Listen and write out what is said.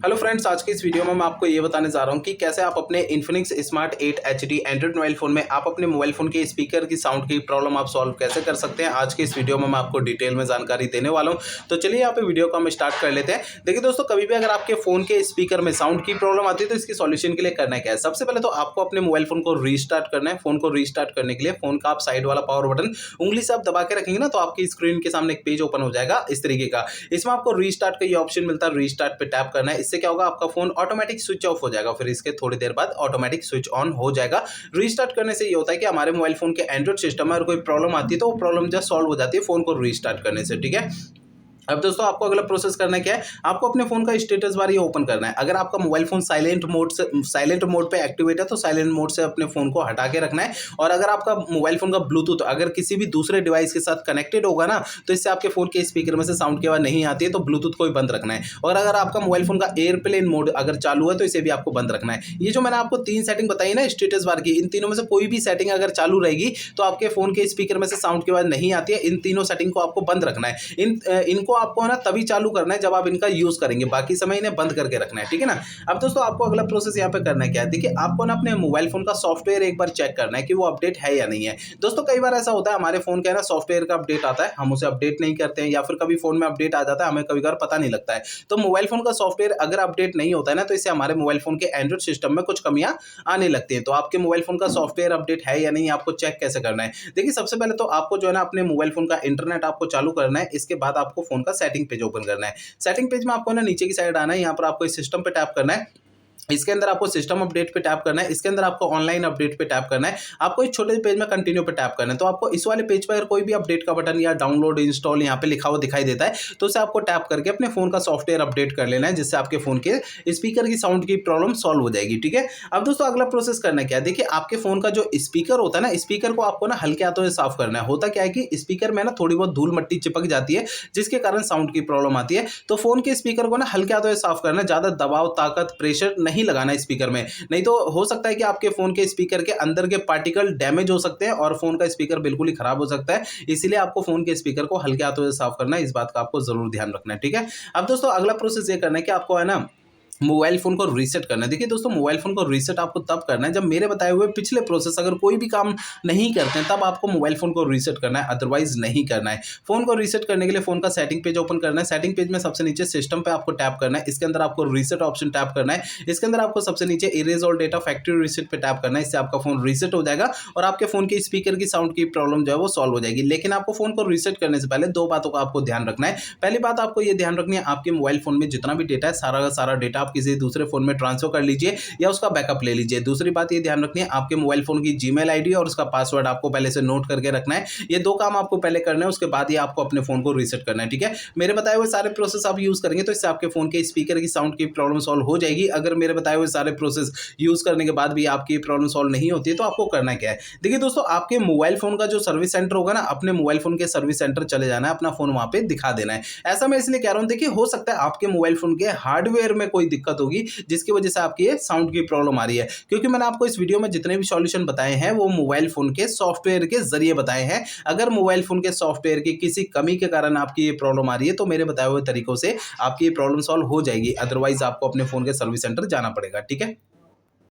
Hello friends, आज के इस वीडियो में मैं आपको ये बताने जा रहा हूँ कि कैसे आप अपने Infinix smart 8 HD Android mobile phone में आप अपने मोबाइल फ़ोन के स्पीकर की साउंड की प्रॉब्लम आप सॉल्व कैसे कर सकते हैं। आज के इस वीडियो में मैं आपको डिटेल में जानकारी देने वाला हूँ। तो चलिए यहाँ पे वीडियो को हम स्टार्ट कर लेते हैं। देखिए दोस्तों, कभी भी अगर आपके फ़ोन के स्पीकर में साउंड की प्रॉब्लम आती है तो इसकी सॉल्यूशन के लिए करना क्या है। सबसे पहले तो आपको अपने मोबाइल फ़ोन को रीस्टार्ट करना है। फ़ोन को रीस्टार्ट करने के लिए फ़ोन का आप साइड वाला पावर बटन उंगली से आप दबा के रखेंगे ना, तो आपकी स्क्रीन के सामने एक पेज ओपन हो जाएगा इस तरीके का। इसमें आपको रीस्टार्ट का ये ऑप्शन मिलता है, रीस्टार्ट पे टैप करना है। इससे क्या होगा, आपका फोन ऑटोमेटिक स्विच ऑफ हो जाएगा, फिर इसके थोड़ी देर बाद ऑटोमेटिक स्विच ऑन हो जाएगा। रीस्टार्ट करने से ये होता है कि हमारे मोबाइल फोन के एंड्रॉइड सिस्टम में अगर कोई प्रॉब्लम आती है तो वो प्रॉब्लम जस्ट सॉल्व हो जाती है फोन को रीस्टार्ट करने से। ठीक है, अब दोस्तों आपको अगला प्रोसेस करना क्या है, आपको अपने फोन का स्टेटस बार ये ओपन करना है। अगर आपका मोबाइल फोन साइलेंट मोड पे एक्टिवेट है तो साइलेंट मोड से अपने फोन को हटा के रखना है। और अगर आपका मोबाइल फोन का ब्लूटूथ अगर किसी भी दूसरे डिवाइस के साथ कनेक्टेड होगा ना, तो इससे आपके फोन के स्पीकर में से साउंड की आवाज नहीं आती है, तो ब्लूटूथ को भी बंद रखना है। और अगर आपका मोबाइल फोन का एयरप्लेन मोड अगर चालू है तो इसे भी आपको बंद रखना है। ये जो मैंने आपको 3 सेटिंग बताई ना स्टेटस बार की, इन तीनों में से कोई भी सेटिंग अगर चालू रहेगी तो आपके फोन के स्पीकर में से साउंड की आवाज नहीं आती है। इन तीनों सेटिंग को आपको बंद रखना है। इनको आपको ना तभी चालू करना है जब आप इनका यूज करेंगे, बाकी समय इन्हें बंद करके रखना है। ठीक है ना। अब दोस्तों आपको अगला प्रोसेस यहाँ पे करना है क्या है, देखिए आपको ना अपने मोबाइल फोन का सॉफ्टवेयर एक बार चेक करना है कि वो अपडेट है या नहीं है। दोस्तों कई बार ऐसा होता है हमारे फोन का ना सॉफ्टवेयर का अपडेट आता है, हम उसे अपडेट नहीं करते हैं, या फिर कभी फोन में अपडेट आ जाता है हमें कभी कभार पता नहीं लगता है। तो मोबाइल फोन का सॉफ्टवेयर अगर अपडेट नहीं होता है ना, तो इससे हमारे मोबाइल फोन के एंड्रॉइड सिस्टम में कुछ कमियां आने लगती हैं। तो आपके मोबाइल फोन का सॉफ्टवेयर अपडेट है या नहीं, आपको चेक कैसे करना है। देखिए सबसे पहले तो आपको जो है ना अपने मोबाइल फोन का इंटरनेट आपको चालू करना है। इसके बाद आपको फोन का सेटिंग पेज ओपन करना है। सेटिंग पेज में आपको ना नीचे की साइड आना है, यहाँ पर आपको इस सिस्टम पे टैप करना है। इसके अंदर आपको सिस्टम अपडेट पे टैप करना है। इसके अंदर आपको ऑनलाइन अपडेट पे टैप करना है। आपको इस छोटे पेज में कंटिन्यू पे टैप करना है। तो आपको इस वाले पेज पर अगर कोई भी अपडेट का बटन या डाउनलोड इंस्टॉल यहाँ पे लिखा हुआ दिखाई देता है, तो उसे आपको टैप करके अपने फोन का सॉफ्टवेयर अपडेट कर लेना है, जिससे आपके फोन के स्पीकर की साउंड की प्रॉब्लम सॉल्व हो जाएगी। ठीक है, अब दोस्तों अगला प्रोसेस करना क्या है, देखिए आपके फोन का जो स्पीकर होता है ना, स्पीकर को आपको ना हल्के हाथों से साफ करना है। होता क्या है कि स्पीकर में ना थोड़ी बहुत धूल मट्टी चिपक जाती है, जिसके कारण साउंड की प्रॉब्लम आती है। तो फोन के स्पीकर को ना हल्के हाथों से साफ करना है, ज्यादा दबाव ताकत प्रेशर नहीं लगाना है स्पीकर में, नहीं तो हो सकता है कि आपके फोन के स्पीकर के अंदर के पार्टिकल डैमेज हो सकते हैं और फोन का स्पीकर बिल्कुल ही खराब हो सकता है। इसीलिए आपको फोन के स्पीकर को हल्के हाथों से साफ करना है, इस बात का आपको जरूर ध्यान रखना है। ठीक है, अब दोस्तों अगला प्रोसेस ये करना है कि आपको है ना मोबाइल फोन को रीसेट करना है। देखिए दोस्तों, मोबाइल फोन को रीसेट आपको तब करना है जब मेरे बताए हुए पिछले प्रोसेस अगर कोई भी काम नहीं करते हैं, तब आपको मोबाइल फोन को रीसेट करना है, अदरवाइज नहीं करना है। फोन को रीसेट करने के लिए फोन का सेटिंग पेज ओपन करना है। सेटिंग पेज में सबसे नीचे सिस्टम पे आपको टैप करना है। इसके अंदर आपको रीसेट ऑप्शन टैप करना है। इसके अंदर आपको सबसे नीचे erase all data factory reset पे टैप करना है। इससे आपका फोन रीसेट हो जाएगा और आपके फोन के स्पीकर की साउंड की प्रॉब्लम जो है वो सॉल्व हो जाएगी। लेकिन आपको फोन को रीसेट करने से पहले 2 बातों का आपको ध्यान रखना है। पहली बात आपको ये ध्यान रखनी है, आपके मोबाइल फोन में जितना भी डेटा है सारा का सारा डेटा आप किसी दूसरे फोन में ट्रांसफर कर लीजिए या उसका बैकअप ले लीजिए। दूसरी बात ये ध्यान रखनी है, आपके मोबाइल फोन की जीमेल आईडी और उसका पासवर्ड आपको पहले से नोट करके रखना है। ये 2 काम आपको पहले करना है, उसके बाद ही आपको अपने फोन को रीसेट करना है। ठीक है, मेरे बताए हुए सारे प्रोसेस आप यूज करेंगे तो इससे आपके फोन के स्पीकर की साउंड की प्रॉब्लम सॉल्व हो जाएगी। अगर मेरे बताए हुए सारे प्रोसेस यूज करने के बाद भी आपकी प्रॉब्लम सॉल्व नहीं होती है तो आपको करना क्या है, देखिए दोस्तों आपके मोबाइल फोन का जो सर्विस सेंटर होगा ना, अपने मोबाइल फोन के सर्विस सेंटर चले जाना है, अपना फोन वहां पे दिखा देना है। ऐसा मैं इसलिए कह रहा हूं, देखिए हो सकता है आपके मोबाइल फोन के हार्डवेयर में कोई दिक्कत होगी जिसकी वजह से आपकी साउंड की प्रॉब्लम आ रही है, क्योंकि मैंने आपको इस वीडियो में जितने भी सॉल्यूशन बताए हैं वो मोबाइल फोन के सॉफ्टवेयर के जरिए बताए हैं। अगर मोबाइल फोन के सॉफ्टवेयर की किसी कमी के कारण आपकी ये प्रॉब्लम आ रही है तो मेरे बताए हुए तरीकों से आपकी ये प्रॉब्लम सॉल्व हो जाएगी, अदरवाइज आपको अपने फोन के सर्विस सेंटर जाना पड़ेगा। ठीक है।